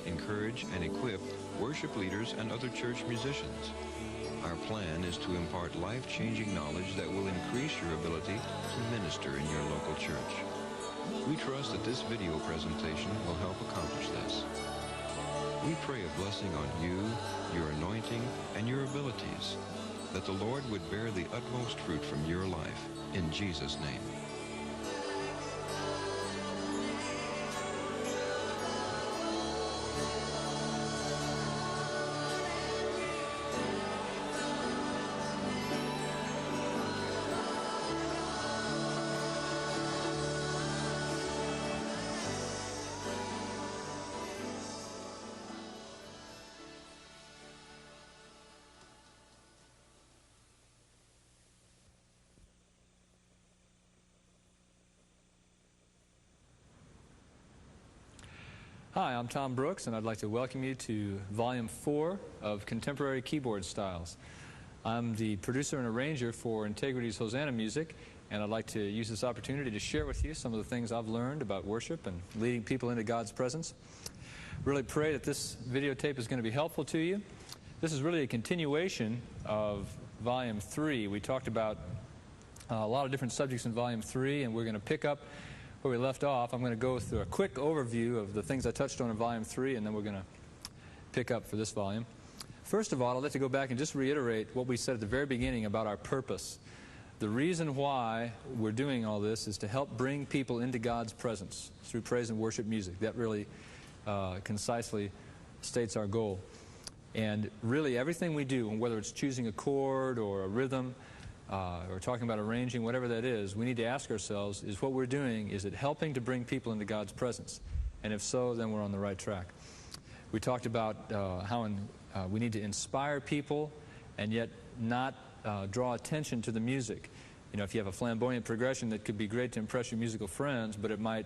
encourage, and equip worship leaders and other church musicians. Our plan is to impart life-changing knowledge that will increase your ability to minister in your local church. We trust that this video presentation will help accomplish this. We pray a blessing on you, your anointing, and your abilities, that the Lord would bear the utmost fruit from your life, in Jesus' name. Hi, I'm Tom Brooks, and I'd like to welcome you to Volume 4 of Contemporary Keyboard Styles. I'm the producer and arranger for Integrity's Hosanna music, and I'd like to use this opportunity to share with you some of the things I've learned about worship and leading people into God's presence. Really pray that this videotape is going to be helpful to you. This is really a continuation of Volume 3. We talked about a lot of different subjects in Volume 3, and we're going to pick up where we left off. I'm going to go through a quick overview of the things I touched on in Volume 3, and then we're going to pick up for this volume. First of all, I'd like to go back and just reiterate what we said at the very beginning about our purpose. The reason why we're doing all this is to help bring people into God's presence through praise and worship music. That really concisely states our goal. And really everything we do, whether it's choosing a chord or a rhythm, or talking about arranging, whatever that is, we need to ask ourselves, is what we're doing, is it helping to bring people into God's presence? And if so, then we're on the right track. We talked about how we need to inspire people and yet not draw attention to the music. You know, if you have a flamboyant progression that could be great to impress your musical friends, but it might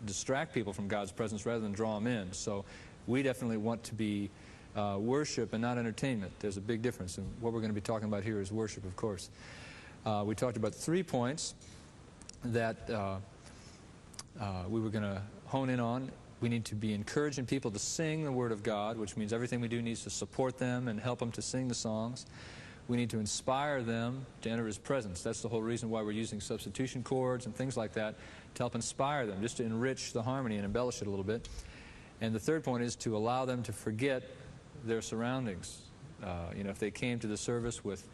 distract people from God's presence rather than draw them in. So we definitely want to be worship and not entertainment. There's a big difference, and what we're going to be talking about here is worship, of course. We talked about 3 points that we were going to hone in on. We need to be encouraging people to sing the Word of God, which means everything we do needs to support them and help them to sing the songs. We need to inspire them to enter His presence. That's the whole reason why we're using substitution chords and things like that, to help inspire them, just to enrich the harmony and embellish it a little bit. And the 3rd point is to allow them to forget their surroundings. You know, if they came to the service with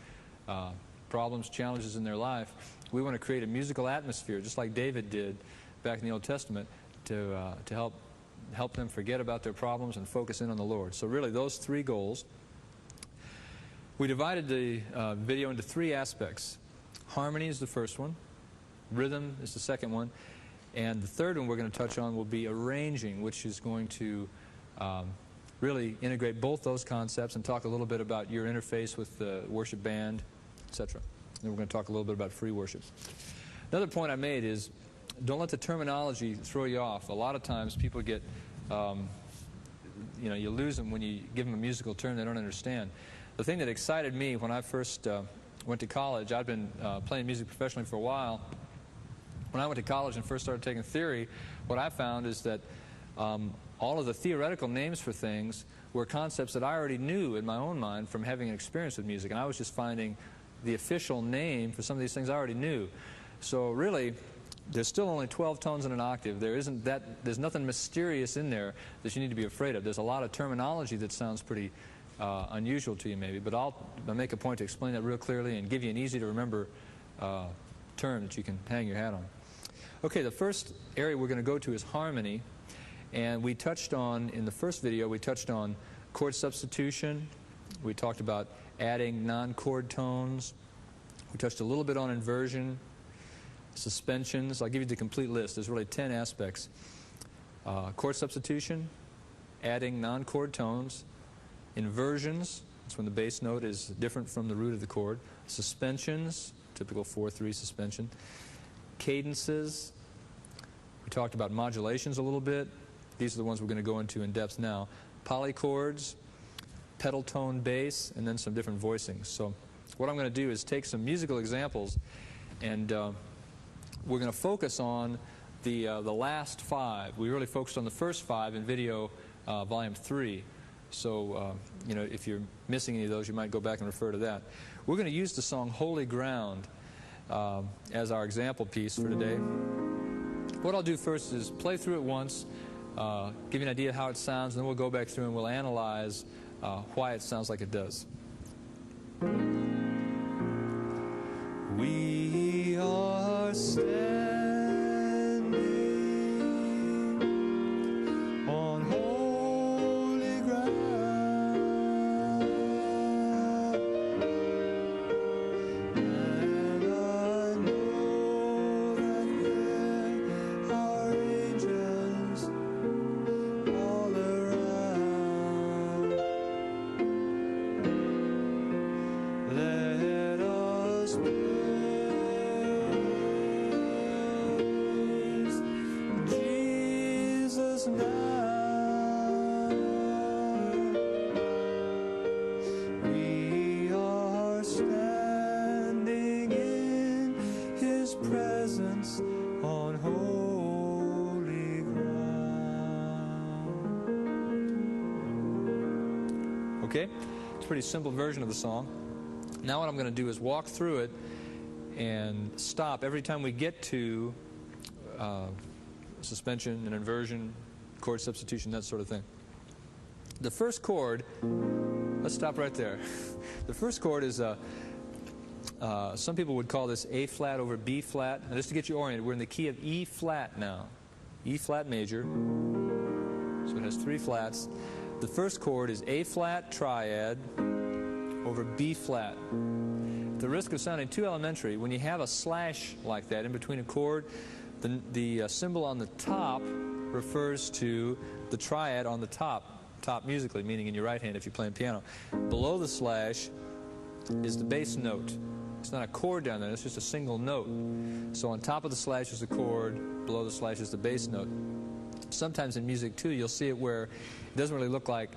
problems, challenges in their life, we want to create a musical atmosphere, just like David did back in the Old Testament, to help them forget about their problems and focus in on the Lord. So really, those 3 goals. We divided the video into 3 aspects. Harmony is the first one, rhythm is the second one, and the third one we're going to touch on will be arranging, which is going to really integrate both those concepts and talk a little bit about your interface with the worship band, etc. Then we're going to talk a little bit about free worship. Another point I made is, don't let the terminology throw you off. A lot of times people get, you know, you lose them when you give them a musical term they don't understand. The thing that excited me when I first went to college, I'd been playing music professionally for a while. When I went to college and first started taking theory, what I found is that all of the theoretical names for things were concepts that I already knew in my own mind from having an experience with music, and I was just finding the official name for some of these things I already knew. So really, there's still only 12 tones in an octave. There's nothing mysterious in there that you need to be afraid of. There's a lot of terminology that sounds pretty unusual to you maybe, but I'll make a point to explain that real clearly and give you an easy to remember term that you can hang your hat on. Okay, the first area we're going to go to is harmony. And we touched on, in the first video, we touched on chord substitution. We talked about adding non-chord tones. We touched a little bit on inversion, suspensions. I'll give you the complete list. There's really 10 aspects. Chord substitution, adding non-chord tones, inversions, that's when the bass note is different from the root of the chord, suspensions, typical 4/3 suspension, cadences. We talked about modulations a little bit. These are the ones we're going to go into in depth now. Polychords, pedal tone bass, and then some different voicings. So what I'm going to do is take some musical examples, and we're going to focus on the last 5. We really focused on the first 5 in video Volume 3. So, you know, if you're missing any of those, you might go back and refer to that. We're going to use the song Holy Ground as our example piece for today. What I'll do first is play through it once, give you an idea of how it sounds, and then we'll go back through and we'll analyze why it sounds like it does. We are standing on holy ground, and I know that there are angels all around. Let us praise Jesus now. We are standing in His presence on holy ground. Okay, it's a pretty simple version of the song. Now what I'm going to do is walk through it and stop every time we get to suspension and inversion, chord substitution, that sort of thing. The first chord, let's stop right there. The first chord is, some people would call this A flat over B flat. Now just to get you oriented, we're in the key of E flat now. E flat major, so it has 3 flats. The first chord is A flat triad over B flat. At the risk of sounding too elementary, when you have a slash like that in between a chord, the symbol on the top refers to the triad on the top musically, meaning in your right hand if you're playing piano. Below the slash is the bass note. It's not a chord down there, it's just a single note. So on top of the slash is the chord, below the slash is the bass note. Sometimes in music too, you'll see it where it doesn't really look like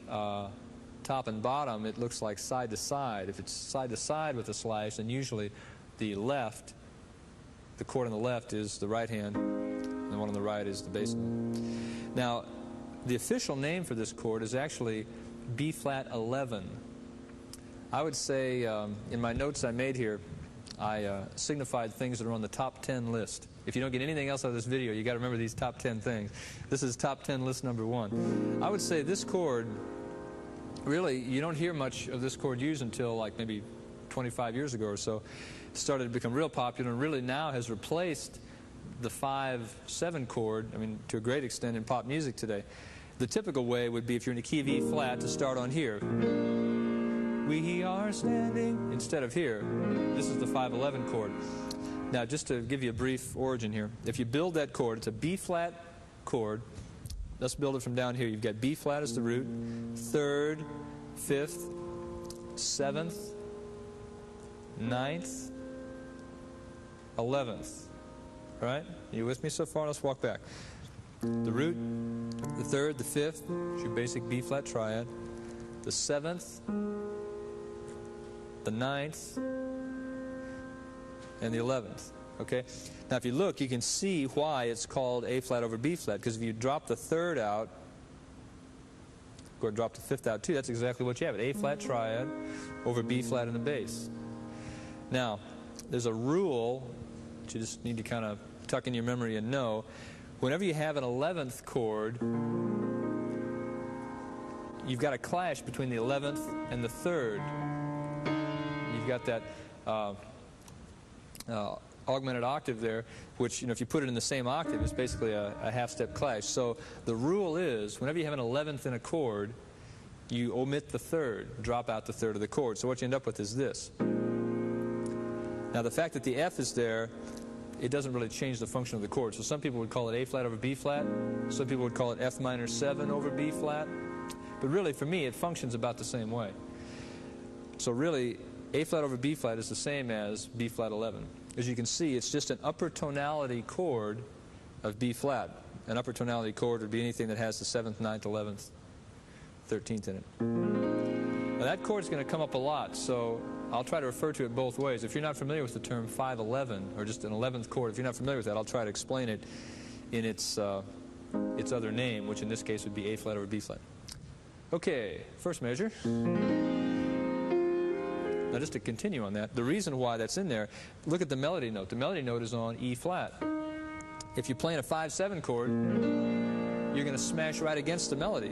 top and bottom, it looks like side to side. If it's side to side with a slash, then usually the left, the chord on the left is the right hand, and the one on the right is the bass note. Now, the official name for this chord is actually B flat 11. I would say in my notes I made here, I signified things that are on the top 10 list. If you don't get anything else out of this video, you got to remember these top 10 things. This is top 10 list number 1. I would say this chord, really, you don't hear much of this chord used until like maybe 25 years ago or so. It started to become real popular and really now has replaced the 5/7 chord, I mean, to a great extent in pop music today. The typical way would be if you're in the key of E flat to start on here. We are standing, instead of here. This is the 5/11 chord. Now, just to give you a brief origin here, if you build that chord, it's a B flat chord. Let's build it from down here. You've got B flat as the root, 3rd, 5th, 7th, 9th, 11th. All right? Are you with me so far? Let's walk back. The root, the 3rd, the 5th is your basic B flat triad. The 7th, the 9th, and the 11th. Okay? Now, if you look, you can see why it's called A flat over B flat, because if you drop the 3rd out, go and drop the 5th out too, that's exactly what you have. A flat triad over B flat in the bass. Now, there's a rule that you just need to kind of tuck in your memory and know. Whenever you have an 11th chord, you've got a clash between the 11th and the 3rd. You've got that augmented octave there, which, you know, if you put it in the same octave, it's basically a half-step clash. So the rule is, whenever you have an 11th in a chord, you omit the 3rd, drop out the 3rd of the chord. So what you end up with is this. Now, the fact that the F is there, it doesn't really change the function of the chord. So some people would call it A flat over B flat. Some people would call it F minor 7 over B flat. But really, for me, it functions about the same way. So really, A flat over B flat is the same as B flat 11. As you can see, it's just an upper tonality chord of B flat. An upper tonality chord would be anything that has the 7th, 9th, 11th, 13th in it. Now that chord's going to come up a lot, so I'll try to refer to it both ways. If you're not familiar with the term 5/11, or just an 11th chord, if you're not familiar with that, I'll try to explain it in its its other name, which in this case would be A flat over B flat. Okay, first measure. Now just to continue on that, the reason why that's in there, look at the melody note. The melody note is on E flat. If you're playing a 5/7 chord, you're going to smash right against the melody.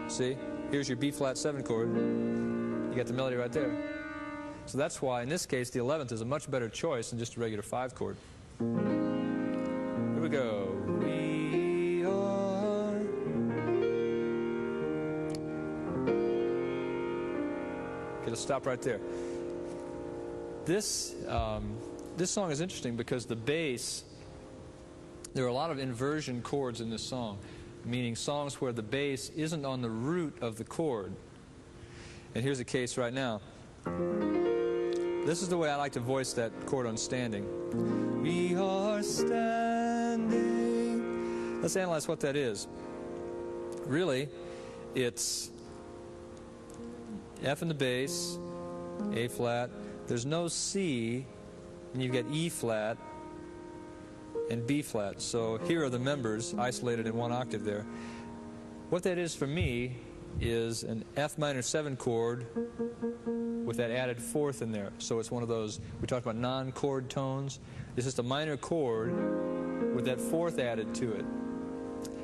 See? Here's your B flat 7 chord. You got the melody right there. So that's why, in this case, the 11th is a much better choice than just a regular 5 chord. Here we go. We are. Okay, let's stop right there. This song is interesting because the bass, there are a lot of inversion chords in this song, meaning songs where the bass isn't on the root of the chord. And here's a case right now. This is the way I like to voice that chord on standing. We are standing. Let's analyze what that is. Really, it's F in the bass, A flat. There's no C, and you get E flat and B flat. So here are the members isolated in one octave there. What that is for me is an F minor 7 chord with that added fourth in there. So it's one of those, we talked about non-chord tones. It's just a minor chord with that fourth added to it.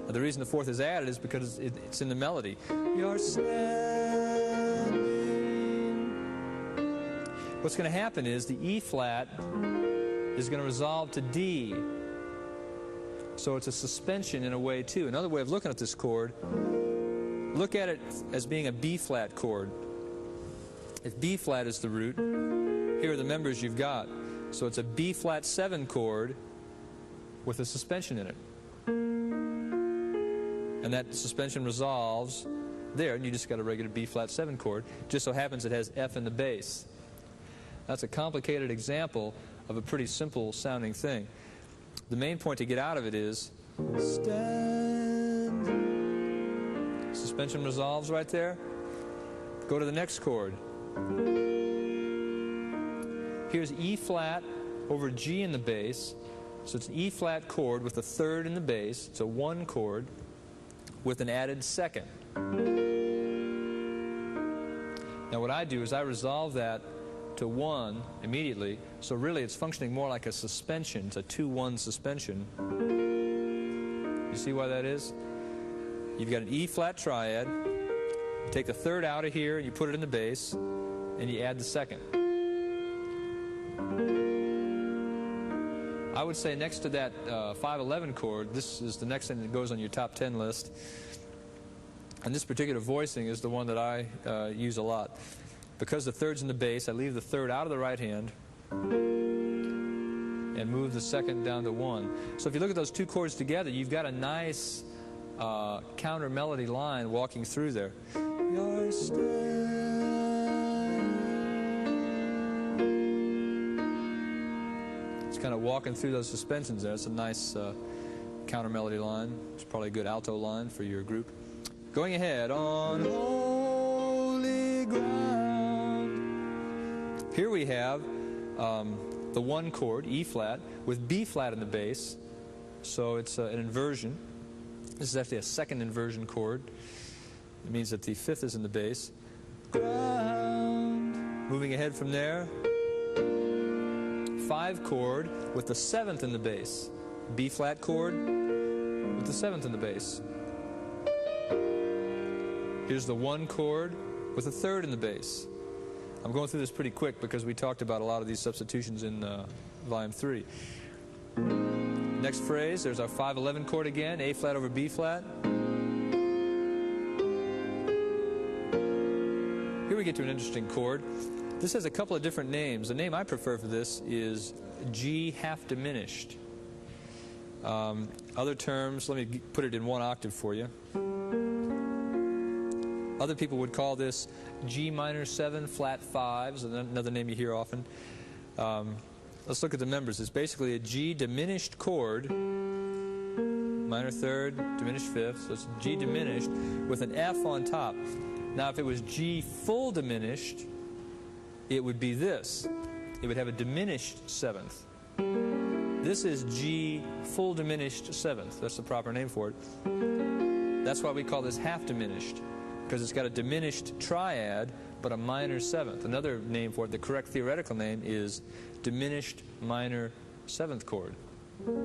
Now, the reason the fourth is added is because it's in the melody. You're standing. What's going to happen is the E flat is going to resolve to D. So it's a suspension in a way too. Another way of looking at this chord, look at it as being a B flat chord. If B flat is the root, here are the members you've got. So it's a B flat 7 chord with a suspension in it. And that suspension resolves there, and you just got a regular B flat 7 chord. Just so happens it has F in the bass. That's a complicated example of a pretty simple sounding thing. The main point to get out of it is stand. Suspension resolves right there. Go to the next chord. Here's E flat over G in the bass. So it's an E flat chord with a third in the bass. It's a 1 chord with an added second. Now what I do is I resolve that to 1 immediately. So really it's functioning more like a suspension. It's a 2-1 suspension. You see why that is? You've got an E flat triad. You take the third out of here and you put it in the bass, and you add the second. I would say next to that 5/11 chord, this is the next thing that goes on your top 10 list. And this particular voicing is the one that I use a lot. Because the third's in the bass, I leave the third out of the right hand and move the second down to 1. So if you look at those two chords together, you've got a nice counter melody line walking through there. You're it's kind of walking through those suspensions there. It's a nice counter melody line. It's probably a good alto line for your group. Going ahead, on holy ground. Here we have the 1 chord, E flat, with B flat in the bass. So it's an inversion. This is actually a second inversion chord. It means that the 5th is in the bass. Ground. Moving ahead from there, 5 chord with the 7th in the bass. B flat chord with the 7th in the bass. Here's the 1 chord with a 3rd in the bass. I'm going through this pretty quick because we talked about a lot of these substitutions in Volume 3. Next phrase, there's our 5/11 chord again, A flat over B flat. Here we get to an interesting chord. This has a couple of different names. The name I prefer for this is G half diminished. Other terms, let me put it in 1 octave for you. Other people would call this G minor 7 flat 5s, another name you hear often. Let's look at the members. It's basically a G diminished chord, minor 3rd, diminished 5th, so it's G diminished with an F on top. Now if it was G full diminished, it would be this. It would have a diminished 7th. This is G full diminished seventh. That's the proper name for it. That's why we call this half diminished, because it's got a diminished triad but a minor seventh. Another name for it, the correct theoretical name, is diminished minor seventh chord.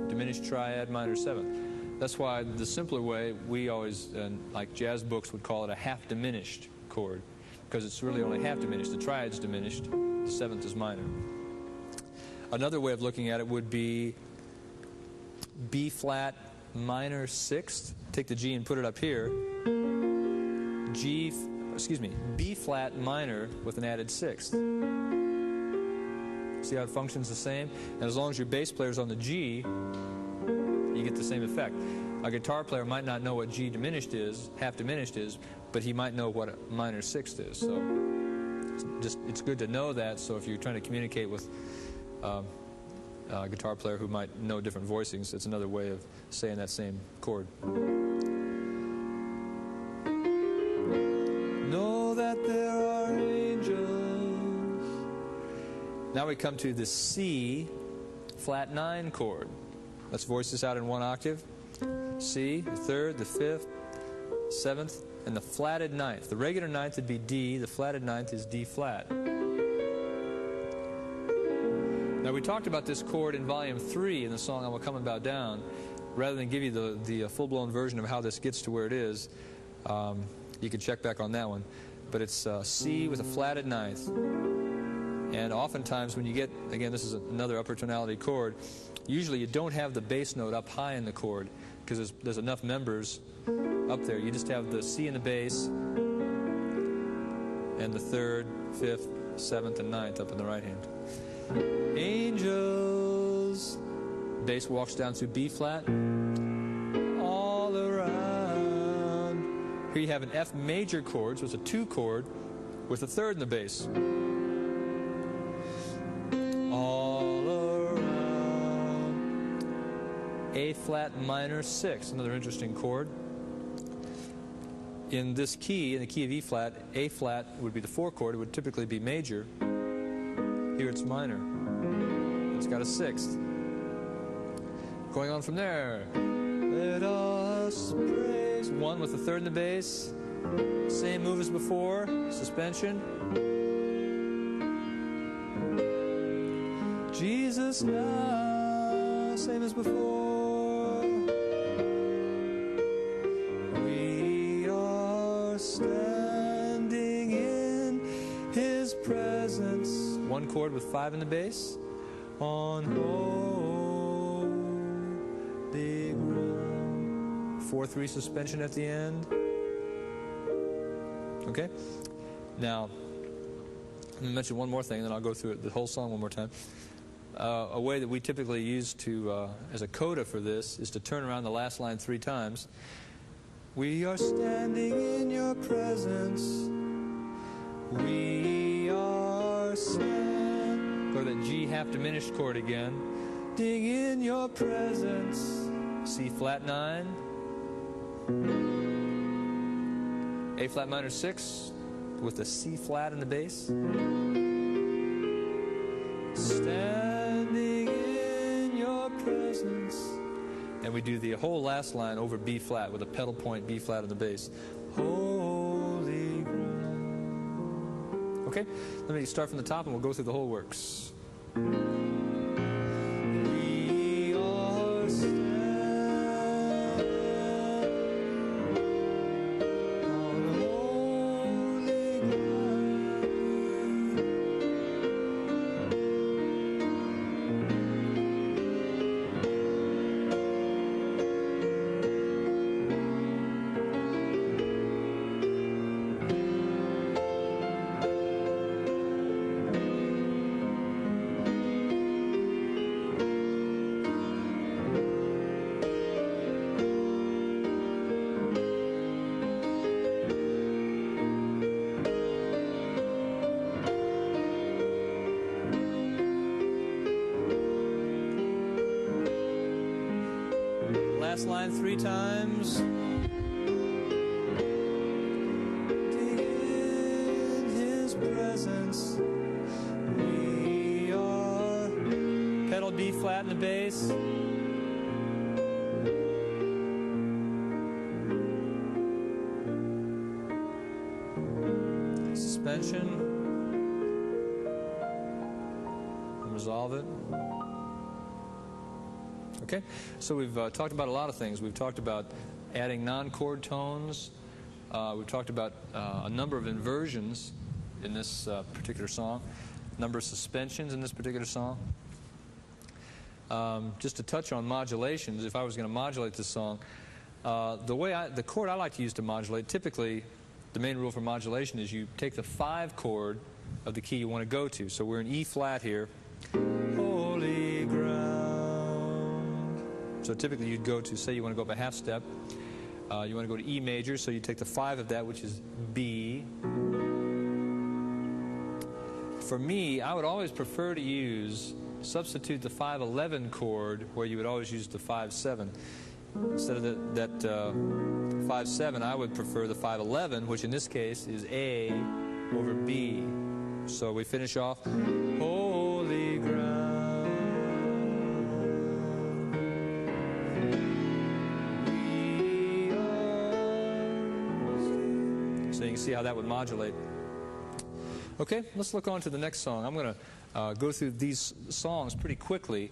Diminished triad minor seventh. That's why the simpler way, we always, like jazz books would call it a half diminished chord, because it's really only half diminished. The triad's diminished, the seventh is minor. Another way of looking at it would be B flat minor sixth. Take the G and put it up here. B flat minor with an added sixth. See how it functions the same? And as long as your bass player's on the G, you get the same effect. A guitar player might not know what G diminished is, half diminished is, but he might know what a minor sixth is. So it's good to know that, so if you're trying to communicate with a guitar player who might know different voicings, it's another way of saying that same chord. Know that there are angels. Now we come to the C flat 9 chord. Let's voice this out in one octave. C, the third, the fifth, seventh, and the flatted ninth. The regular ninth would be D, the flatted ninth is D flat. Now we talked about this chord in volume 3 in the song I Will Come and Bow Down. Rather than give you the full-blown version of how this gets to where it is, you can check back on that one. But it's C with a flatted ninth. And oftentimes when you get, again, this is another upper tonality chord, usually you don't have the bass note up high in the chord because there's enough members up there. You just have the C in the bass and the third, fifth, seventh, and ninth up in the right hand. Angels. Bass walks down through B flat. All around. Here you have an F major chord, so it's a 2 chord with a third in the bass. All around. A flat minor 6, another interesting chord. In this key, in the key of E flat, A flat would be the 4 chord. It would typically be major. Here it's minor. It's got a 6th. Going on from there. Let us praise. 1 with a third in the bass. Same move as before. Suspension. Jesus now. Same as before. We are standing in His presence. 1 chord with 5 in the bass. On holy ground. 4/3 suspension at the end. Okay? Now, let me mention one more thing, and then I'll go through the whole song one more time. A way that we typically use to, as a coda for this, is to turn around the last line 3 times. We are standing in your presence. We are standing. Go to that G half diminished chord again. Ding in your presence. C flat 9. A flat minor 6 with the C flat in the bass. Standing in your presence. And we do the whole last line over B flat with a pedal point B flat in the bass. Holy ground. Okay, let me start from the top and we'll go through the whole works. We are on holy ground. Last line 3 times. In His presence, we are. Pedal B flat in the bass. Suspension. And resolve it. Okay, so we've talked about a lot of things. We've talked about adding non-chord tones. We've talked about a number of inversions in this particular song, a number of suspensions in this particular song. Just to touch on modulations, if I was going to modulate this song, the chord I like to use to modulate, typically the main rule for modulation is you take the 5 chord of the key you want to go to. So we're in E flat here. Holy ground. So typically you'd go to, say you want to go up a half step. You want to go to E major, so you take the 5 of that, which is B. For me, I would always prefer to substitute the 5-11 chord where you would always use the 5-7. Instead of that 5-7, I would prefer the 5-11, which in this case is A over B. So we finish off, holy ground. So you can see how that would modulate. Okay, let's look on to the next song. I'm going to go through these songs pretty quickly,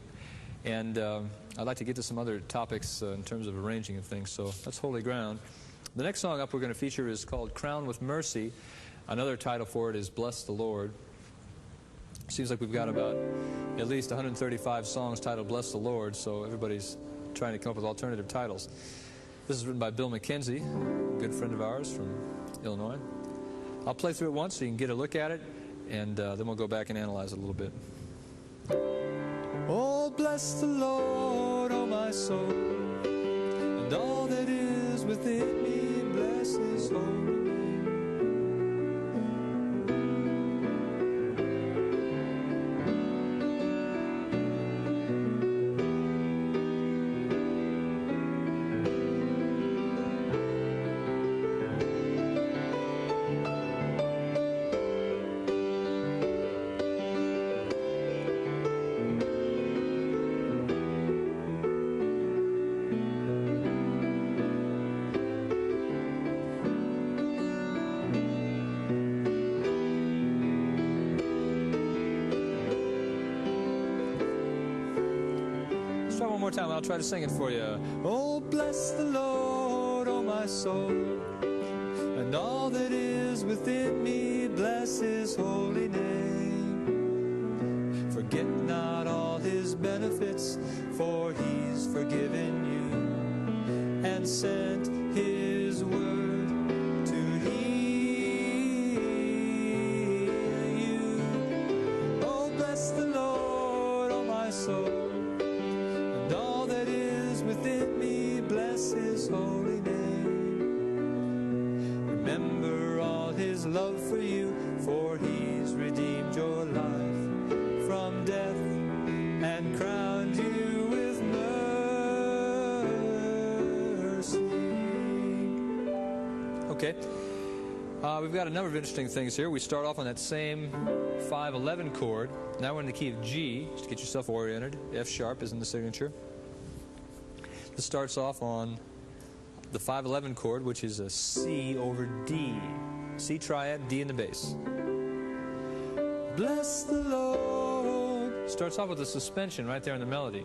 and I'd like to get to some other topics in terms of arranging of things. So that's Holy Ground. The next song up we're going to feature is called Crown with Mercy. Another title for it is Bless the Lord. Seems like we've got about at least 135 songs titled Bless the Lord, so everybody's trying to come up with alternative titles. This is written by Bill McKenzie, a good friend of ours from Illinois. I'll play through it once so you can get a look at it, and then we'll go back and analyze it a little bit. Oh, bless the Lord, oh my soul, and all that is within me, bless His holy name. One more time, I'll try to sing it for you. Oh, bless the Lord, oh my soul, and all that is within me, bless His holy name. Forget not all His benefits, for He's forgiven you and sent His word to heal you. Oh, bless the Lord, oh my soul, within me, bless His holy name. Remember all His love for you, for He's redeemed your life from death and crowned you with mercy. Okay. We've got a number of interesting things here. We start off on that same 5-11 chord. Now we're in the key of G, just to get yourself oriented. F sharp is in the signature. This starts off on the 5-11 chord, which is a C over D. C triad, D in the bass. Bless the Lord. Starts off with a suspension right there in the melody.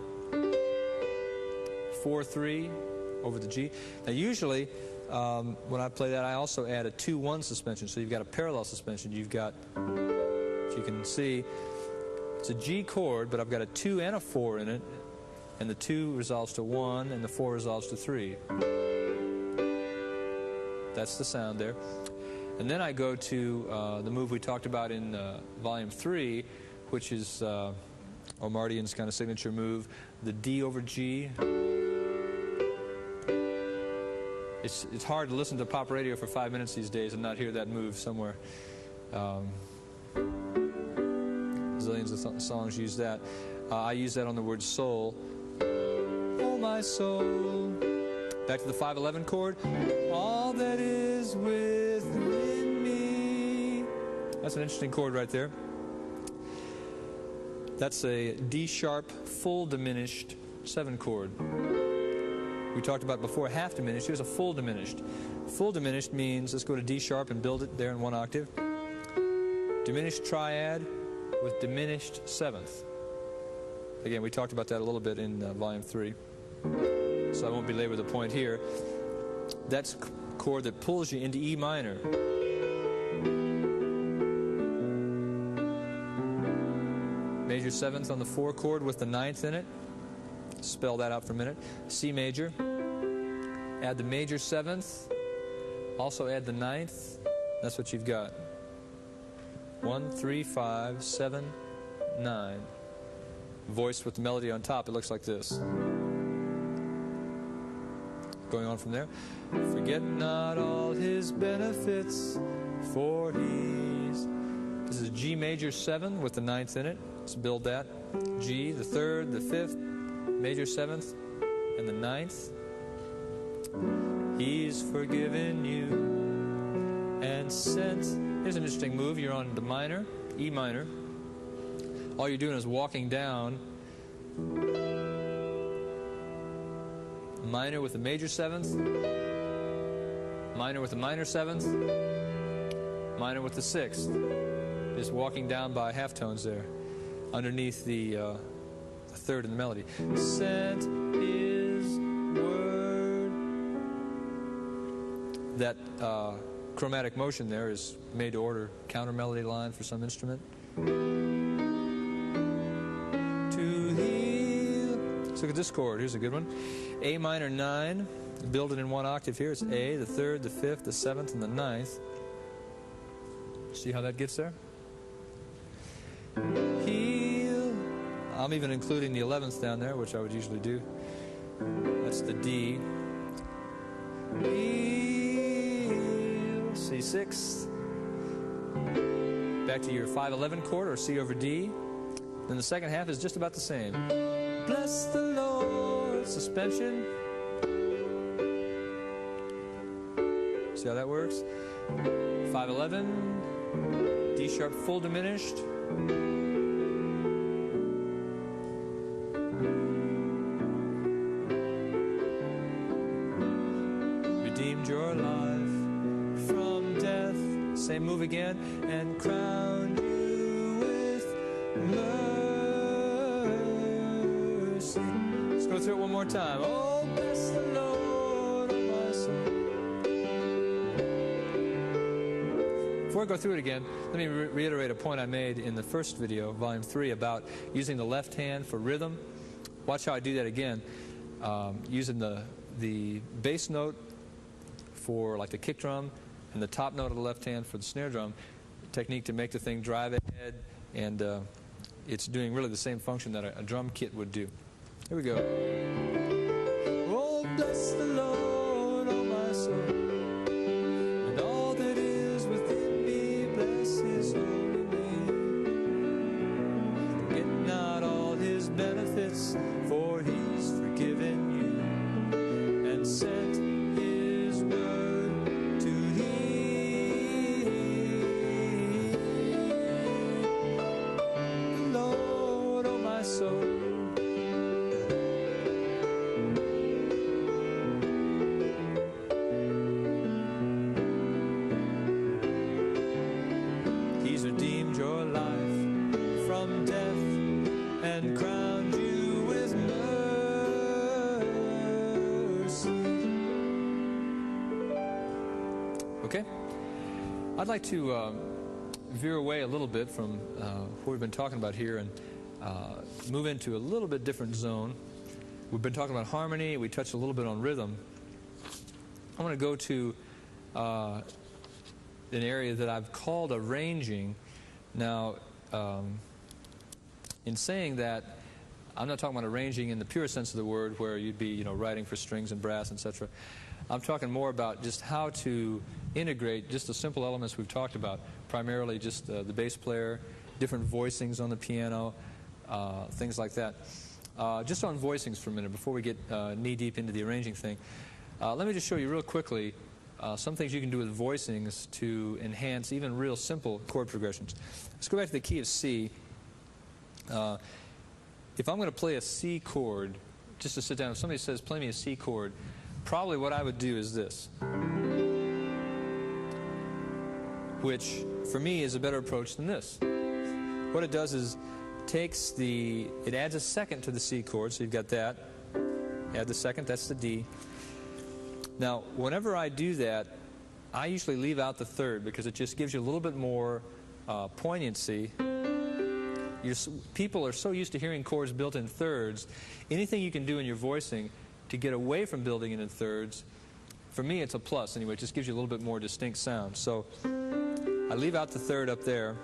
4-3 over the G. Now usually, when I play that, I also add a 2-1 suspension. So you've got a parallel suspension. You've got, if you can see, it's a G chord, but I've got a 2 and a 4 in it. And the 2 resolves to 1, and the 4 resolves to 3. That's the sound there. And then I go to the move we talked about in Volume 3, which is Omardian's kind of signature move, the D over G. It's hard to listen to pop radio for 5 minutes these days and not hear that move somewhere. Zillions of songs use that. I use that on the word soul. Oh, my soul. Back to the 5-11 chord. All that is within me. That's an interesting chord right there. That's a D sharp full diminished 7 chord. We talked about before half diminished. Here's a full diminished. Full diminished means, let's go to D sharp and build it there in 1 octave. Diminished triad with diminished 7th. Again, we talked about that a little bit in volume 3. So I won't belabor the point here. That's a chord that pulls you into E minor. Major 7th on the 4 chord with the 9th in it. Spell that out for a minute. C major. Add the major 7th. Also add the 9th. That's what you've got. 1, 3, 5, 7, 9. Voiced with the melody on top, it looks like this. Going on from there. Forget not all his benefits, for he's... This is G major 7 with the 9th in it. Let's build that. G, the 3rd, the 5th, major 7th, and the 9th. He's forgiven you and sent. Here's an interesting move. You're on the minor, E minor. All you're doing is walking down minor with the major 7th, minor with the minor 7th, minor with the 6th. Just walking down by half tones there, underneath the 3rd in the melody. Sent his word. That chromatic motion there is made to order countermelody line for some instrument. To heal. Let's look at this chord. Here's a good one. A minor 9. Build it in 1 octave here. It's A, the 3rd, the 5th, the 7th, and the 9th. See how that gets there? Heal. I'm even including the 11th down there, which I would usually do. That's the D. Heal. C6. Back to your 5/11 chord, or C over D. Then the second half is just about the same. Bless the Lord. Suspension. See how that works? 5/11. D sharp full diminished. Redeemed your life from death. Same move again. And crowned you with mercy. Let's go through it one more time. Oh, bless the Lord, oh my soul. Before I go through it again, let me reiterate a point I made in the first video, volume 3, about using the left hand for rhythm. Watch how I do that again. Using the bass note for like the kick drum and the top note of the left hand for the snare drum. Technique to make the thing drive ahead, and it's doing really the same function that a drum kit would do. Here we go. Oh, bless the Lord, oh my soul, and all that is within me, bless his holy name. Forget not all his benefits, for he's forgiven you and sent his word to heal. The Lord, oh my soul. Redeemed your life from death and crowned you with mercy. Okay? I'd like to veer away a little bit from what we've been talking about here and move into a little bit different zone. We've been talking about harmony. We touched a little bit on rhythm. I want to go to an area that I've called arranging. Now, in saying that, I'm not talking about arranging in the pure sense of the word, where you'd be, writing for strings and brass, etc. I'm talking more about just how to integrate just the simple elements we've talked about, primarily just the bass player, different voicings on the piano, things like that. Just on voicings for a minute, before we get knee-deep into the arranging thing, let me just show you real quickly some things you can do with voicings to enhance even real simple chord progressions. Let's go back to the key of C. If I'm going to play a C chord, just to sit down, if somebody says, play me a C chord, probably what I would do is this, which for me is a better approach than this. What it does is it adds a second to the C chord, so you've got that. Add the second, that's the D. Now, whenever I do that, I usually leave out the third because it just gives you a little bit more poignancy. People are so used to hearing chords built in thirds. Anything you can do in your voicing to get away from building it in thirds, for me it's a plus anyway. It just gives you a little bit more distinct sound. So I leave out the third up there.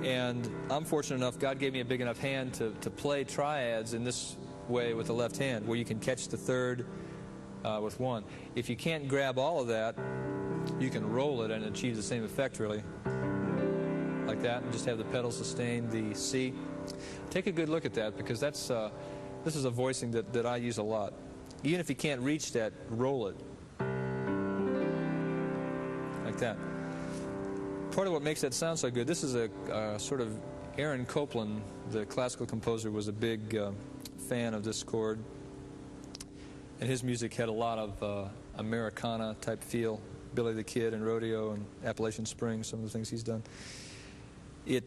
And I'm fortunate enough, God gave me a big enough hand to play triads in this way with the left hand, where you can catch the third with one. If you can't grab all of that, you can roll it and achieve the same effect, really. Like that, and just have the pedal sustain the C. Take a good look at that, because this is a voicing that I use a lot. Even if you can't reach that, roll it. Like that. Part of what makes that sound so good, this is a sort of Aaron Copland, the classical composer, was a big fan of this chord. And his music had a lot of Americana type feel. Billy the Kid and Rodeo and Appalachian Spring, some of the things he's done.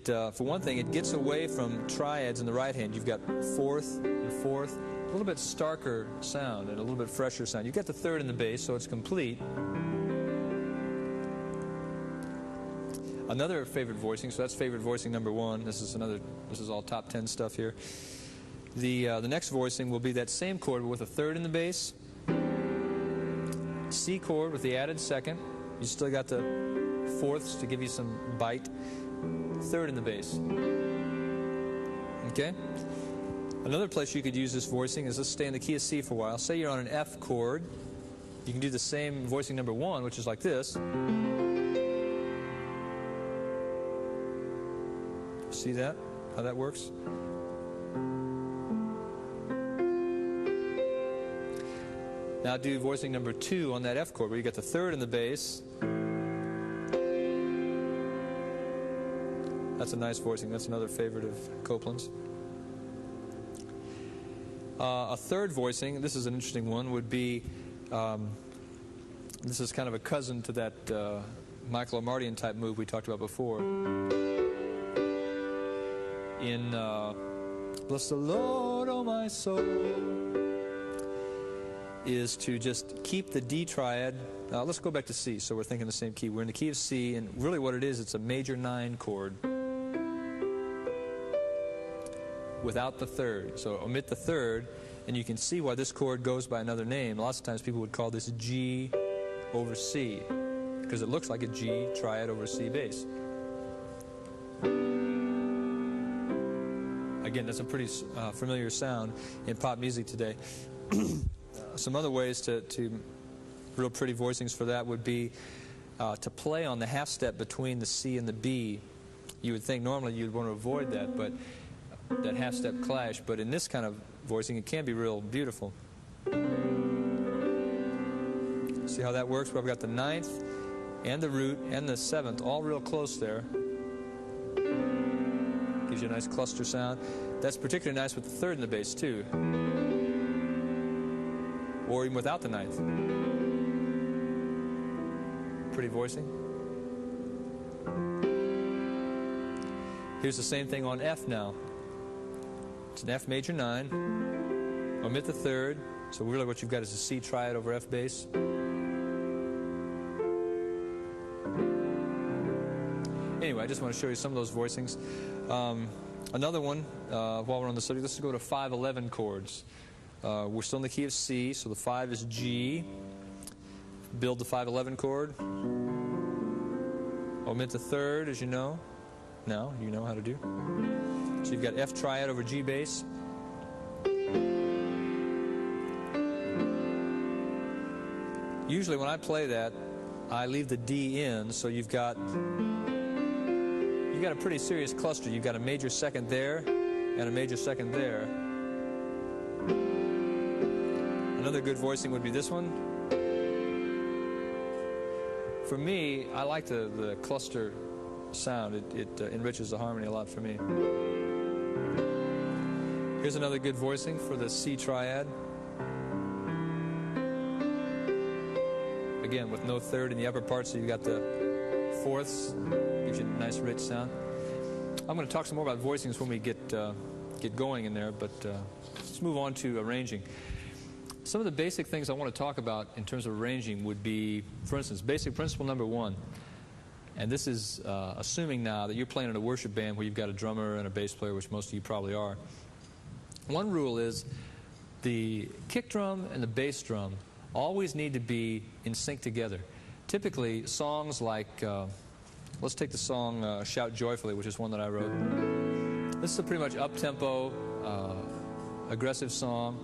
For one thing, it gets away from triads in the right hand. You've got fourth and fourth, a little bit starker sound and a little bit fresher sound. You've got the third in the bass, so it's complete. Another favorite voicing, so that's favorite voicing number one. This is all top 10 stuff here. The next voicing will be that same chord, but with a third in the bass. C chord with the added second. You still got the fourths to give you some bite. Third in the bass. Okay? Another place you could use this voicing is, let's stay in the key of C for a while. Say you're on an F chord. You can do the same voicing number one, which is like this. See that? How that works? Now do voicing number two on that F chord, where you got the third in the bass. That's a nice voicing. That's another favorite of Copland's. A third voicing, this is an interesting one, would be, this is kind of a cousin to that Michael Omartian type move we talked about before. In Bless the Lord, oh my soul, is to just keep the D triad. Let's go back to C, so we're thinking the same key. We're in the key of C, and really what it is, it's a major 9 chord without the third. So omit the third, and you can see why this chord goes by another name. Lots of times people would call this G over C, because it looks like a G triad over C bass. Again, that's a pretty familiar sound in pop music today. Some other ways to real pretty voicings for that would be to play on the half step between the C and the B. You would think normally you'd want to avoid that, but that half step clash. But in this kind of voicing, it can be real beautiful. See how that works? Well, I've got the 9th and the root and the 7th all real close there. Gives you a nice cluster sound. That's particularly nice with the 3rd in the bass too, or even without the 9th. Pretty voicing. Here's the same thing on F now. It's an F major 9. Omit the 3rd. So really what you've got is a C triad over F bass. Anyway, I just want to show you some of those voicings. Another one, while we're on the subject, let's go to 5/11 chords. We're still in the key of C, so the 5 is G. Build the 5/11 chord. Omit the 3rd, as you know. Now, you know how to do. So you've got F triad over G bass. Usually when I play that, I leave the D in, so you've got a pretty serious cluster. You've got a major 2nd there and a major 2nd there. Another good voicing would be this one. For me, I like the cluster sound. It enriches the harmony a lot for me. Here's another good voicing for the C triad. Again, with no third in the upper part, so you've got the fourths. Gives you a nice rich sound. I'm going to talk some more about voicings when we get going in there, but let's move on to arranging. Some of the basic things I want to talk about in terms of arranging would be, for instance, basic principle number 1. And this is assuming now that you're playing in a worship band where you've got a drummer and a bass player, which most of you probably are. One rule is the kick drum and the bass drum always need to be in sync together. Typically, songs like, let's take the song Shout Joyfully, which is one that I wrote. This is a pretty much up-tempo, aggressive song.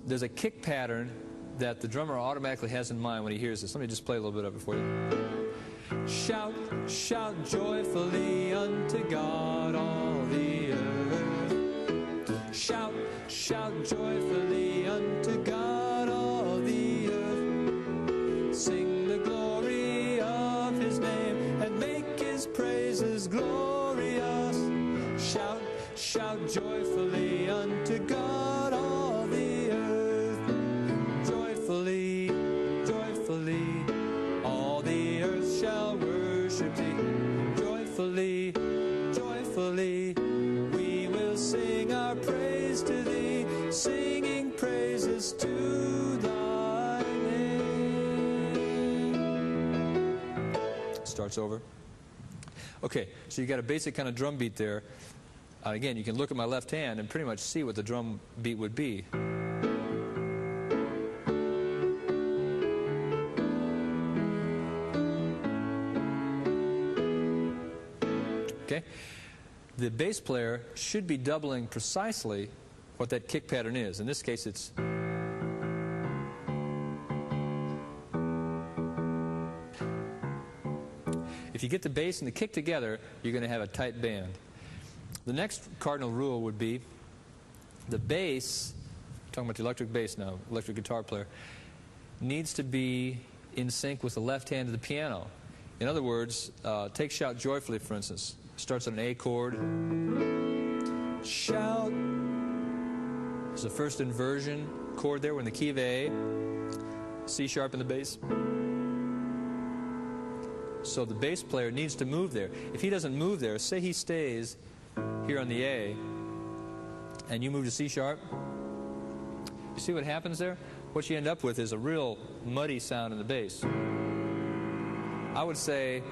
There's a kick pattern that the drummer automatically has in mind when he hears this. Let me just play a little bit of it for you. Shout, shout joyfully unto God all the earth. Shout, shout joyfully unto God all the earth. Sing the glory of His name and make His praises glorious. Shout, shout joyfully unto God all the earth. Joyfully, joyfully, all the earth shall worship Thee. Joyfully, joyfully, we will sing our praise to Thee, singing praises to Thy name. Starts over. Okay, so you got a basic kind of drum beat there. Again, you can look at my left hand and pretty much see what the drum beat would be. Okay? The bass player should be doubling precisely what that kick pattern is. In this case, it's... If you get the bass and the kick together, you're going to have a tight band. The next cardinal rule would be the bass, I'm talking about the electric bass now, electric guitar player, needs to be in sync with the left hand of the piano. In other words, take Shout Joyfully, for instance. Starts on an A chord. Shout. There's a first inversion chord there. We're in the key of A. C sharp in the bass. So the bass player needs to move there. If he doesn't move there, say he stays here on the A, and you move to C sharp, you see what happens there? What you end up with is a real muddy sound in the bass. I would say,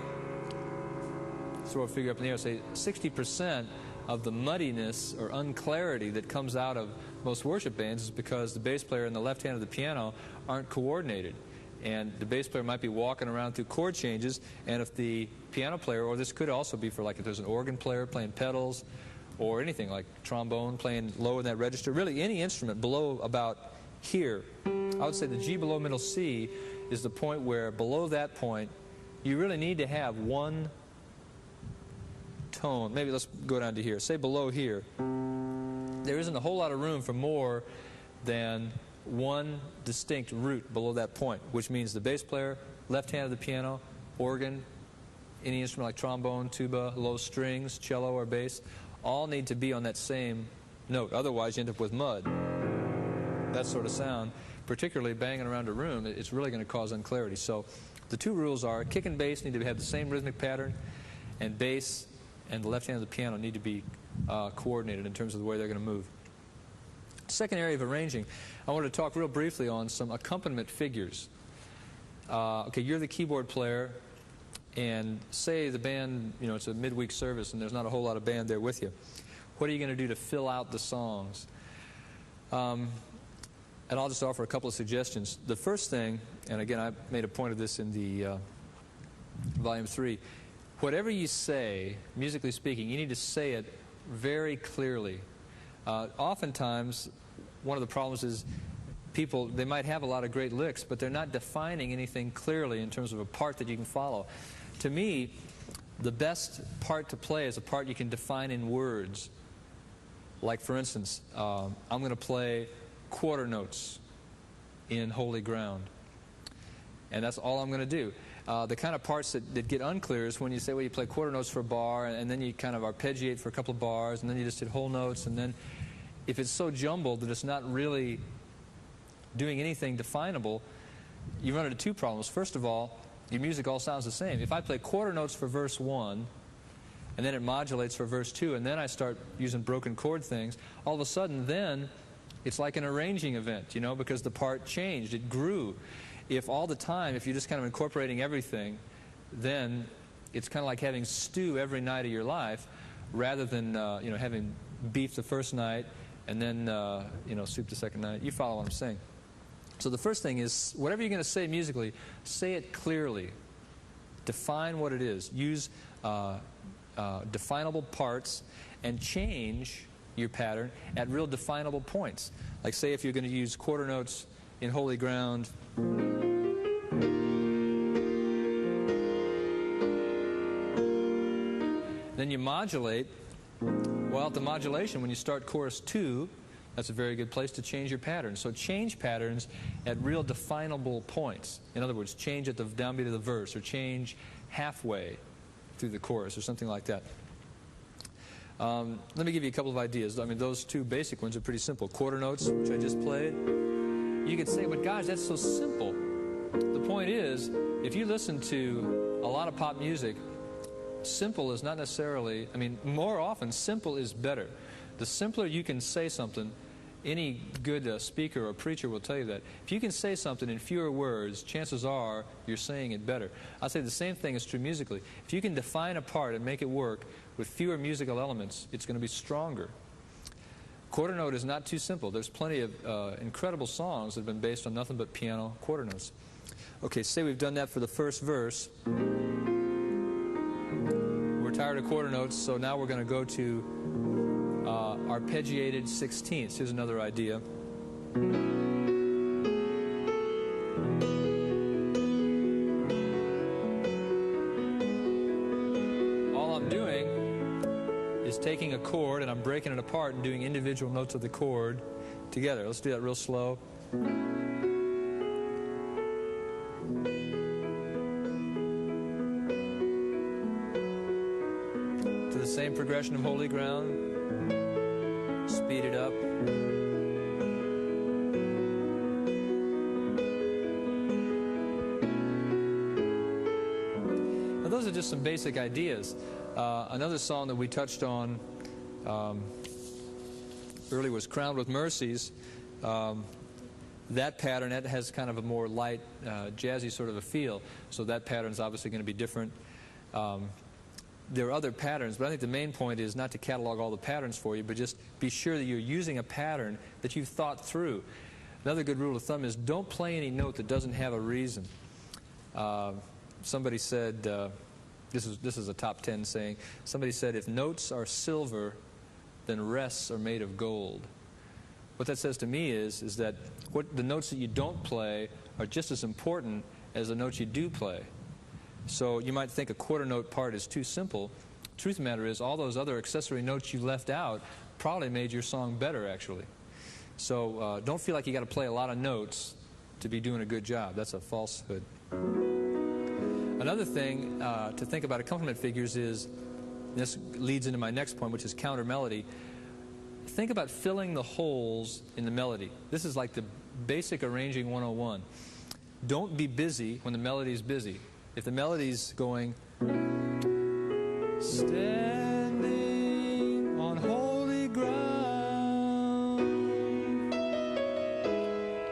throw a figure up in the air, say 60% of the muddiness or unclarity that comes out of most worship bands is because the bass player and the left hand of the piano aren't coordinated. And the bass player might be walking around through chord changes, and if the piano player, or this could also be for like if there's an organ player playing pedals, or anything like trombone playing low in that register, really any instrument below about here, I would say the G below middle C is the point where below that point you really need to have one tone. Maybe let's go down to here. Say below here. There isn't a whole lot of room for more than one distinct root below that point, which means the bass player, left hand of the piano, organ, any instrument like trombone, tuba, low strings, cello or bass, all need to be on that same note. Otherwise you end up with mud. That sort of sound, particularly banging around a room, it's really going to cause unclarity. So the two rules are kick and bass need to have the same rhythmic pattern, and bass and the left hand of the piano need to be coordinated in terms of the way they're going to move. Second area of arranging, I want to talk real briefly on some accompaniment figures. Okay, you're the keyboard player, and say the band, you know, it's a midweek service and there's not a whole lot of band there with you. What are you going to do to fill out the songs? And I'll just offer a couple of suggestions. The first thing, and again I made a point of this in the Volume 3, whatever you say, musically speaking, you need to say it very clearly. Oftentimes, one of the problems is people, they might have a lot of great licks, but they're not defining anything clearly in terms of a part that you can follow. To me, the best part to play is a part you can define in words. Like, for instance, I'm going to play quarter notes in Holy Ground. And that's all I'm going to do. The kind of parts that get unclear is when you say, well, you play quarter notes for a bar, and then you kind of arpeggiate for a couple of bars, and then you just hit whole notes, and then if it's so jumbled that it's not really doing anything definable, you run into two problems. First of all, your music all sounds the same. If I play quarter notes for verse 1, and then it modulates for verse 2, and then I start using broken chord things, all of a sudden then it's like an arranging event, you know, because the part changed, it grew. If all the time, if you're just kind of incorporating everything, then it's kind of like having stew every night of your life rather than, you know, having beef the first night and then, you know, soup the second night. You follow what I'm saying. So the first thing is, whatever you're going to say musically, say it clearly. Define what it is. Use definable parts and change your pattern at real definable points. Like say if you're going to use quarter notes in Holy Ground, then you modulate. Well, at the modulation, when you start chorus 2, that's a very good place to change your pattern. So change patterns at real definable points. In other words, change at the downbeat of the verse, or change halfway through the chorus, or something like that. Let me give you a couple of ideas. I mean, those two basic ones are pretty simple. Quarter notes, which I just played. You could say, but guys, that's so simple. The point is, if you listen to a lot of pop music, simple is not necessarily, I mean, more often, simple is better. The simpler you can say something, any good speaker or preacher will tell you that. If you can say something in fewer words, chances are you're saying it better. I'll say the same thing is true musically. If you can define a part and make it work with fewer musical elements, it's going to be stronger. Quarter note is not too simple. There's plenty of incredible songs that have been based on nothing but piano quarter notes. Okay, say we've done that for the first verse. We're tired of quarter notes, so now we're going to go to arpeggiated sixteenths. Here's another idea. All I'm doing is taking a chord and I'm breaking it apart and doing individual notes of the chord together. Let's do that real slow. To the same progression of Holy Ground. Speed it up. Now those are just some basic ideas. Another song that we touched on earlier was Crowned with Mercies. That pattern, that has kind of a more light, jazzy sort of a feel. So that pattern is obviously going to be different. There are other patterns, but I think the main point is not to catalog all the patterns for you, but just be sure that you're using a pattern that you've thought through. Another good rule of thumb is don't play any note that doesn't have a reason. Somebody said, this is a top 10 saying, somebody said, if notes are silver, then rests are made of gold. What that says to me is that the notes that you don't play are just as important as the notes you do play. So you might think a quarter note part is too simple. The truth of the matter is all those other accessory notes you left out probably made your song better, actually. So don't feel like you got to play a lot of notes to be doing a good job. That's a falsehood. Another thing to think about accompaniment figures is, this leads into my next point, which is countermelody. Think about filling the holes in the melody. This is like the basic arranging 101. Don't be busy when the melody is busy. If the melody's going, standing on holy ground,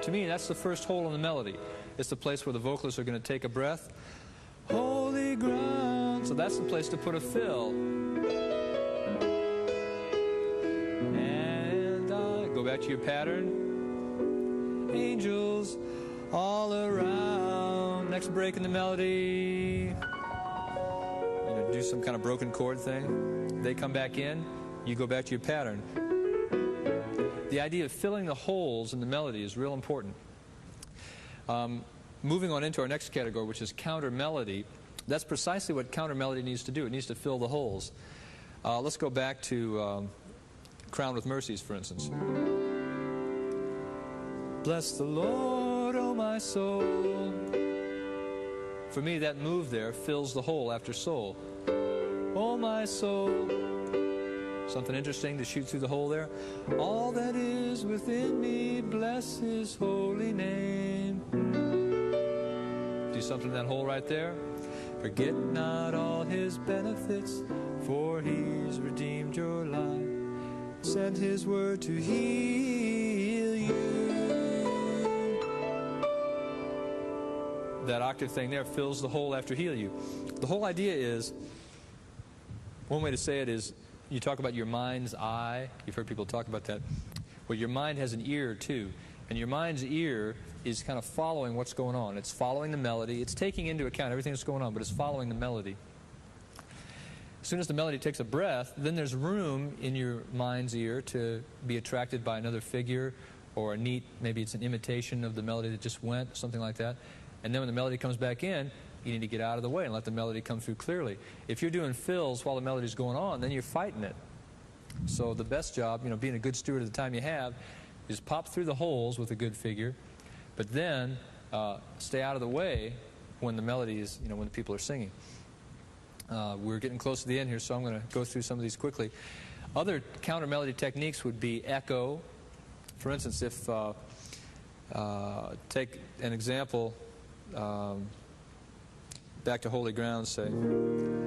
to me that's the first hole in the melody. It's the place where the vocalists are going to take a breath. Holy ground. So that's the place to put a fill. And go back to your pattern. Angels all around. Next break in the melody. Do some kind of broken chord thing. They come back in. You go back to your pattern. The idea of filling the holes in the melody is real important. Moving on into our next category, which is countermelody. That's precisely what countermelody needs to do. It needs to fill the holes. Let's go back to Crowned with Mercies, for instance. Bless the Lord, O my soul, for me, that move there fills the hole after soul. Oh, my soul. Something interesting to shoot through the hole there. All that is within me, bless His holy name. Do something in that hole right there. Forget not all His benefits, for He's redeemed your life. Sent His word to heal you. That octave thing there fills the hole after heal you. The whole idea is, one way to say it is, you talk about your mind's eye. You've heard people talk about that. Well, your mind has an ear too. And your mind's ear is kind of following what's going on. It's following the melody. It's taking into account everything that's going on, but it's following the melody. As soon as the melody takes a breath, then there's room in your mind's ear to be attracted by another figure or a neat, maybe it's an imitation of the melody that just went, something like that. And then when the melody comes back in, you need to get out of the way and let the melody come through clearly. If you're doing fills while the melody's going on, then you're fighting it. So the best job, being a good steward of the time you have, is pop through the holes with a good figure, but then stay out of the way when the melody is, when the people are singing. We're getting close to the end here, so I'm going to go through some of these quickly. Other counter melody techniques would be echo. For instance, if take an example. Back to Holy Ground, say, know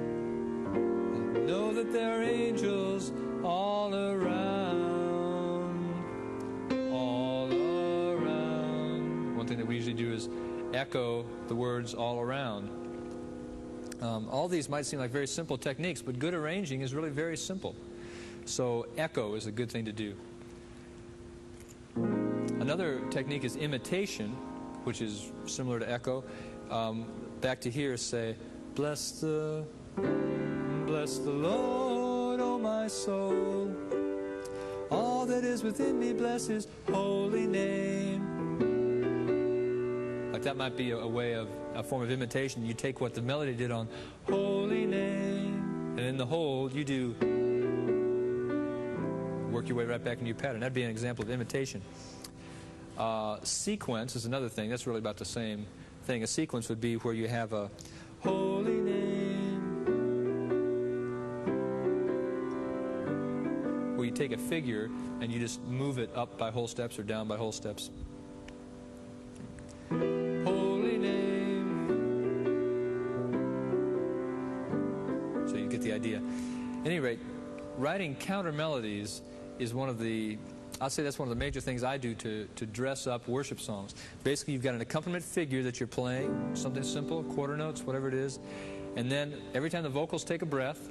that there are angels all around, all around. One thing that we usually do is echo the words all around. All these might seem like very simple techniques, but good arranging is really very simple. So echo is a good thing to do. Another technique is imitation, which is similar to echo. Back to here, say, bless the Lord, oh my soul. All that is within me, bless His holy name. Like that might be a way of a form of imitation. You take what the melody did on holy name, and in the hold you do work your way right back into your pattern. That'd be an example of imitation. Sequence is another thing. That's really about the same thing. A sequence would be where you have a holy name, where you take a figure and you just move it up by whole steps or down by whole steps. Holy name. So you get the idea. At any rate, writing counter melodies is one of the, I'll say that's one of the major things I do to dress up worship songs. Basically, you've got an accompaniment figure that you're playing, something simple, quarter notes, whatever it is, and then every time the vocals take a breath,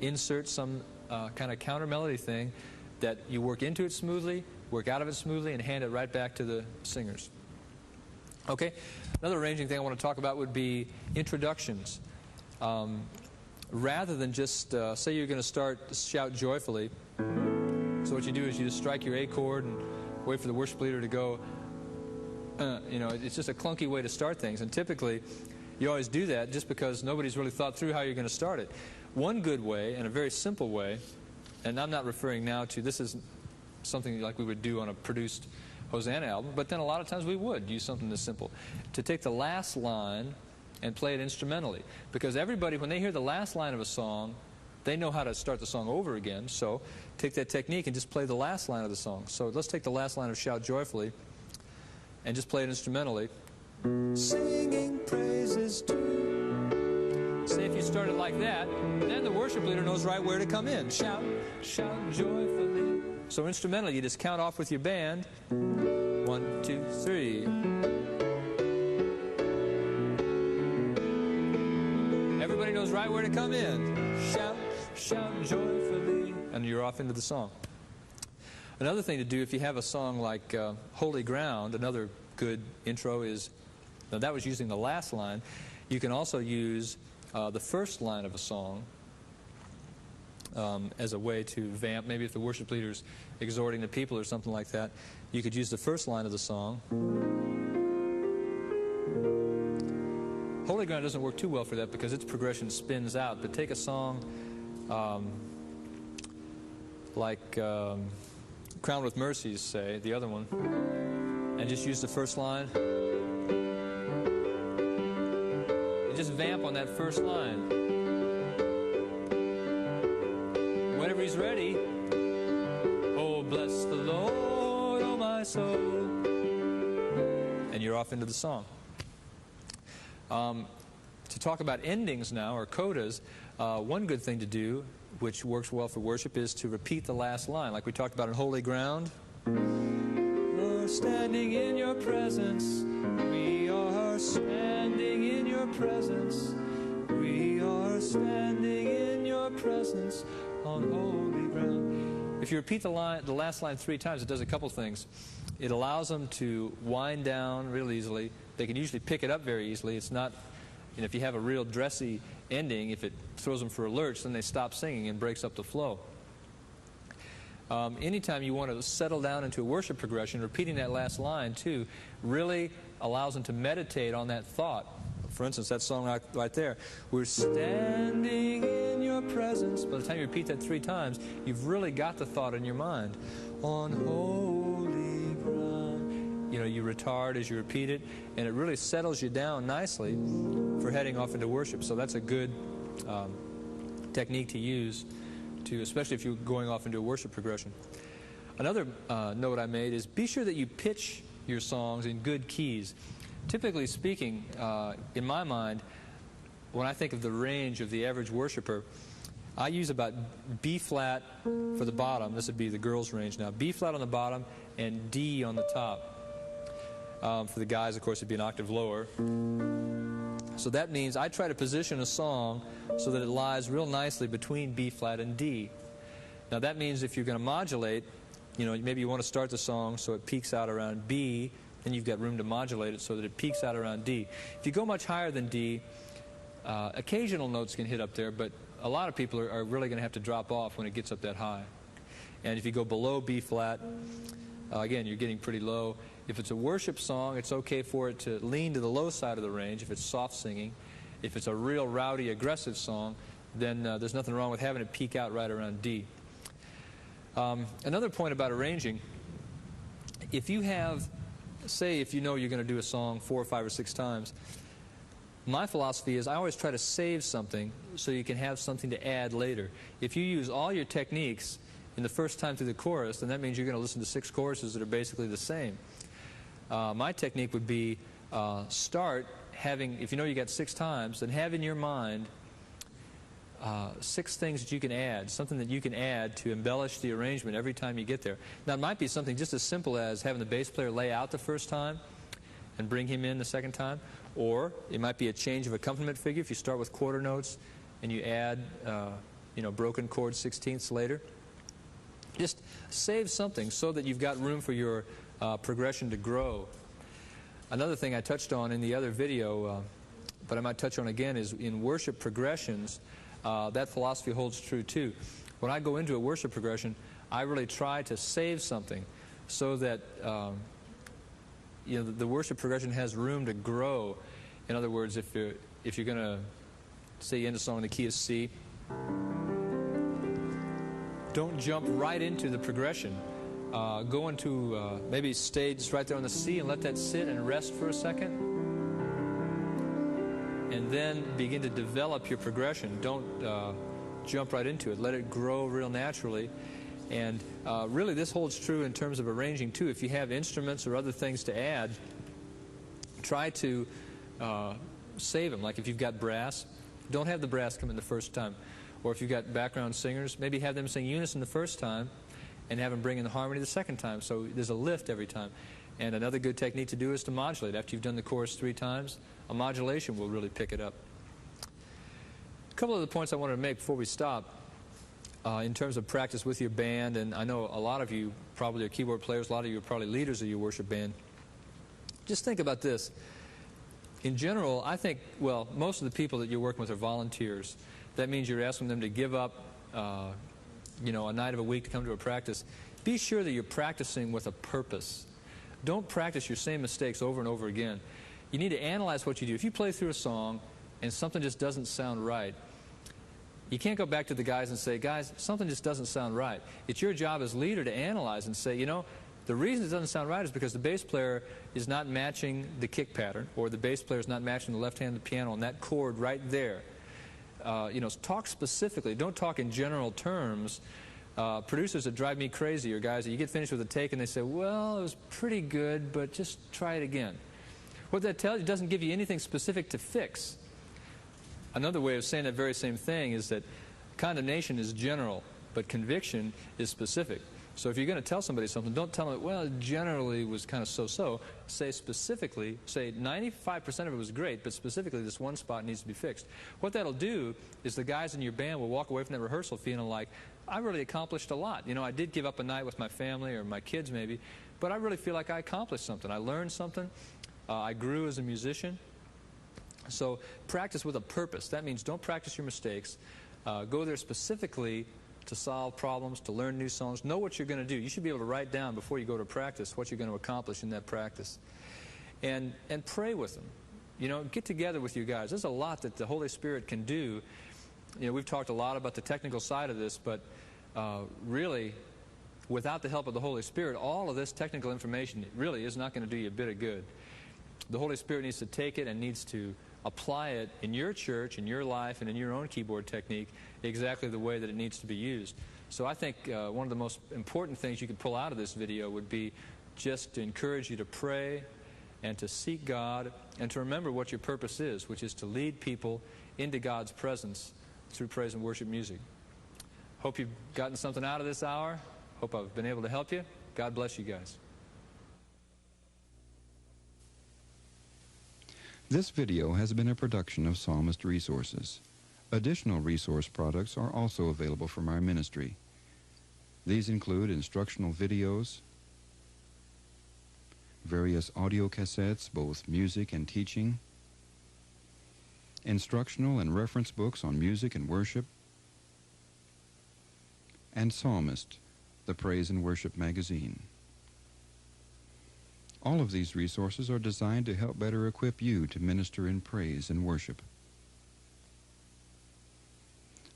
insert some kind of counter melody thing that you work into it smoothly, work out of it smoothly, and hand it right back to the singers. Okay, another arranging thing I want to talk about would be introductions. Rather than just, say you're going to start Shout Joyfully, so what you do is you just strike your A chord and wait for the worship leader to go, it's just a clunky way to start things. And typically, you always do that just because nobody's really thought through how you're going to start it. One good way, and a very simple way, and I'm not referring now to, this is something like we would do on a produced Hosanna album, but then a lot of times we would use something this simple. To take the last line and play it instrumentally. Because everybody, when they hear the last line of a song, they know how to start the song over again. So take that technique and just play the last line of the song. So let's take the last line of Shout Joyfully and just play it instrumentally. Singing praises to. Say if you start it like that, then the worship leader knows right where to come in. Shout, shout joyfully. So instrumentally, you just count off with your band. 1, 2, 3. Everybody knows right where to come in. Shout, shout joyfully. And you're off into the song. Another thing to do if you have a song like Holy Ground, another good intro is, now that was using the last line. You can also use the first line of a song as a way to vamp. Maybe if the worship leader's exhorting the people or something like that, you could use the first line of the song. Holy Ground doesn't work too well for that because its progression spins out. But take a song like Crowned with Mercies, say, the other one, and just use the first line. just vamp on that first line. Whenever he's ready, oh, bless the Lord, oh my soul. And you're off into the song. To talk about endings now, or codas, one good thing to do, which works well for worship, is to repeat the last line, like we talked about in Holy Ground. We're standing in your presence. We are standing in your presence. We are standing in your presence on holy ground. If you repeat the last line 3 times, it does a couple things. It allows them to wind down real easily. They can usually pick it up very easily. It's not, if you have a real dressy ending, if it throws them for a lurch, then they stop singing and breaks up the flow. Anytime you want to settle down into a worship progression, repeating that last line too really allows them to meditate on that thought. For instance, that song right there, we're standing in your presence. By the time you repeat that 3 times, you've really got the thought in your mind. On holy ground. You retard as you repeat it, and it really settles you down nicely for heading off into worship. So that's a good technique to use, especially if you're going off into a worship progression. Another note I made is be sure that you pitch your songs in good keys. Typically speaking, in my mind, when I think of the range of the average worshiper, I use about B flat for the bottom. This would be the girls' range now. B flat on the bottom and D on the top. For the guys, of course, it'd be an octave lower. So that means I try to position a song so that it lies real nicely between B flat and D. Now that means if you're going to modulate, maybe you want to start the song so it peaks out around B, then you've got room to modulate it so that it peaks out around D. If you go much higher than D, occasional notes can hit up there, but a lot of people are really going to have to drop off when it gets up that high. And if you go below B flat, again, you're getting pretty low. If it's a worship song, it's okay for it to lean to the low side of the range if it's soft singing. If it's a real rowdy, aggressive song, then there's nothing wrong with having it peak out right around D. Another point about arranging, if you have, say if you know you're going to do a song 4 or 5 or 6 times, my philosophy is I always try to save something so you can have something to add later. If you use all your techniques in the first time through the chorus, then that means you're going to listen to 6 choruses that are basically the same. My technique would be start having, if you know you got 6 times, then have in your mind 6 things that you can add, something that you can add to embellish the arrangement every time you get there. Now it might be something just as simple as having the bass player lay out the first time and bring him in the second time, or it might be a change of accompaniment figure if you start with quarter notes and you add broken chord 16ths later. Just save something so that you've got room for your progression to grow. Another thing I touched on in the other video, but I might touch on again, is in worship progressions, that philosophy holds true too. When I go into a worship progression, I really try to save something so that the worship progression has room to grow. In other words, if you're going to, say you end a song in the key of C, don't jump right into the progression. Go into maybe stage right there on the C and let that sit and rest for a second. And then begin to develop your progression. Don't jump right into it. Let it grow real naturally. And really this holds true in terms of arranging too. If you have instruments or other things to add, try to save them. Like if you've got brass, don't have the brass come in the first time. Or if you've got background singers, maybe have them sing unison the first time and have them bring in the harmony the second time. So there's a lift every time. And another good technique to do is to modulate. After you've done the chorus 3 times, a modulation will really pick it up. A couple of the points I wanted to make before we stop in terms of practice with your band, and I know a lot of you probably are keyboard players, a lot of you are probably leaders of your worship band. Just think about this. In general, I think, well, most of the people that you're working with are volunteers. That means you're asking them to give up a night of a week to come to a practice. Be sure that you're practicing with a purpose. Don't practice your same mistakes over and over again. You need to analyze what you do. If you play through a song and something just doesn't sound right, you can't go back to the guys and say, guys, something just doesn't sound right. It's your job as leader to analyze and say, The reason it doesn't sound right is because the bass player is not matching the kick pattern, or the bass player is not matching the left hand of the piano on that chord right there. You know, talk specifically. Don't talk in general terms. Producers that drive me crazy are guys that you get finished with a take and they say, well, it was pretty good, but just try it again. What that tells you, it doesn't give you anything specific to fix. Another way of saying that very same thing is that condemnation is general, but conviction is specific. So if you're going to tell somebody something, don't tell them, well, it generally was kind of so-so. Say specifically, say 95% of it was great, but specifically this one spot needs to be fixed. What that'll do is the guys in your band will walk away from that rehearsal feeling like, I really accomplished a lot. You know, I did give up a night with my family or my kids maybe, but I really feel like I accomplished something. I learned something. I grew as a musician. So practice with a purpose. That means don't practice your mistakes. Go there specifically to solve problems, to learn new songs. Know what you're going to do. You should be able to write down before you go to practice what you're going to accomplish in that practice. And pray with them. You know, get together with you guys. There's a lot that the Holy Spirit can do. You know, we've talked a lot about the technical side of this, but really, without the help of the Holy Spirit, all of this technical information really is not going to do you a bit of good. The Holy Spirit needs to take it and needs to apply it in your church, in your life, and in your own keyboard technique exactly the way that it needs to be used. So I think one of the most important things you could pull out of this video would be just to encourage you to pray and to seek God and to remember what your purpose is, which is to lead people into God's presence through praise and worship music. Hope you've gotten something out of this hour. Hope I've been able to help you. God bless you guys. This video has been a production of Psalmist Resources. Additional resource products are also available from our ministry. These include instructional videos, various audio cassettes, both music and teaching, instructional and reference books on music and worship, and Psalmist, the Praise and Worship magazine. All of these resources are designed to help better equip you to minister in praise and worship.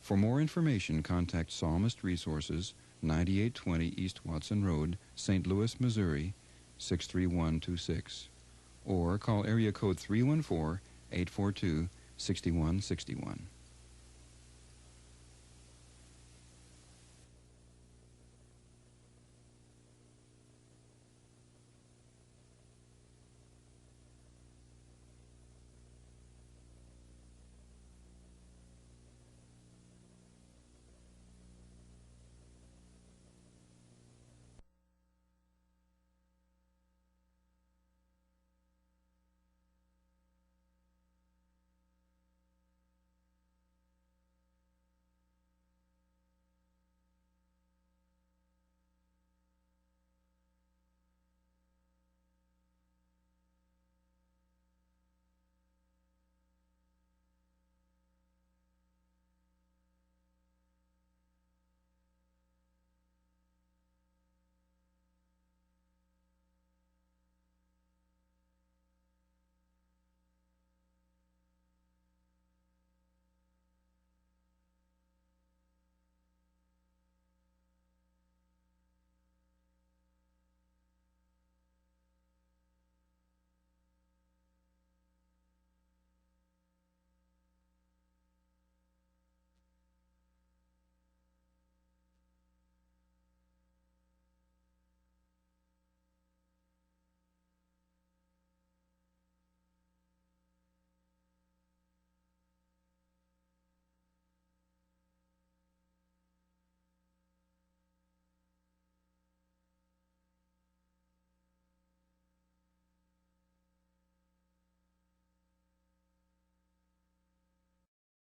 For more information, contact Psalmist Resources, 9820 East Watson Road, St. Louis, Missouri, 63126, or call area code 314-842-6161.